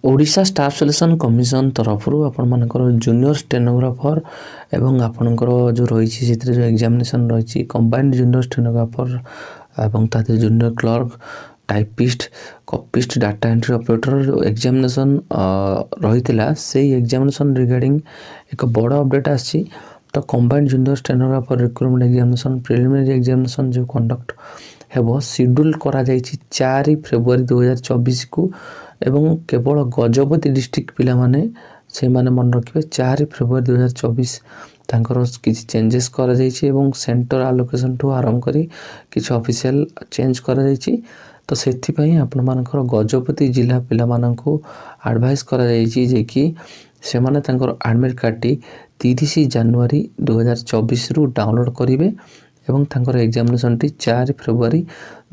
Odisha staff selection commission तरफ आपंकर junior stenographer एवं आपंकर जो रही जो एग्जामिनेशन रही कंबाइंड जूनियर स्टेनोग्राफर एवं तादे junior clerk typist copyist data entry operator examination रही से एग्जामिनेशन रिगार्डिंग एक बड़ अपडेट आसी। तो combined junior stenographer recruitment examination preliminary examination जो कंडक्ट हेबो शेड्यूल करा जायछि 4 फेब्रुआरी 2024 को एवं केवल गजपति डिस्ट्रिक्ट पिला माने से माने मन रखिबे 4 फेब्रुआरी 2024 तांकर किछि चेंजेस करा जायछि एवं सेंटर एलोकेशन टू आरंभ करी किछि ऑफिशियल चेंज करा जायछि। तो सेथि पई आपन मानकर गजपति जिला पिला माननको एडवाइस करा जायछि जे कि से माने तांकर एडमिट कार्ड टी 30 जनवरी 2024 रु डाउनलोड करिवे एवं तांकर एग्जामिनेशन टी 4 फेब्रुआरी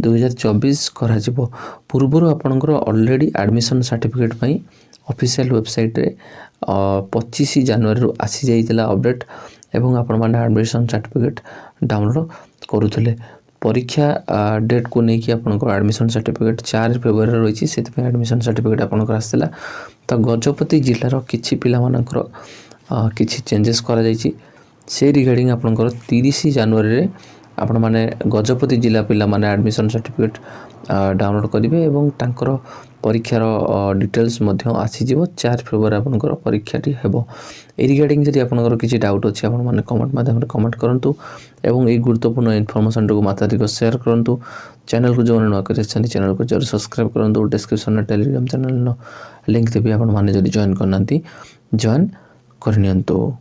2024 करा जिवो। पूर्वरु आपनकर ऑलरेडी एडमिशन सर्टिफिकेट पई ऑफिशियल वेबसाइट रे 25 जनवरी रु आसी जाइतिला अपडेट एवं आपन माने एडमिशन सर्टिफिकेट डाउनलोड करूथिले। परीक्षा डेट को नेकी आपनकर एडमिशन सर्टिफिकेट 4 फेब्रुआरी रे रहिछि सेति पई एडमिशन सर्टिफिकेट आपनकर आसिला। तो गजपति जिल्लार किछि पिला मानकर किछि चेंजेस करा जाइछि से रिगार्डिंग आपनकर 30 जनवरी रे आपण माने गजपति जिला पिला माने एडमिशन सर्टिफिकेट डाउनलोड करिवे एवं तांकर परीक्षार डिटेल्स मध्य आसी जिवो 4 फेब्रुआरी आपनकर परीक्षाटी हेबो। ए रिगार्डिंग जदि आपनकर किछि डाउट अछि आपण माने कमेंट माध्यम रे कमेंट करंतु एवं ए गुरुत्वपूर्ण इन्फॉर्मेशन को माताधिक शेयर करंतु। चैनल को जो नवा करे चैनल को जरूर सब्सक्राइब करंतु। डिस्क्रिप्शन में टेलीग्राम चैनल नो लिंक देबी आपण माने जदि जॉइन करनांती जॉइन करनियंतु।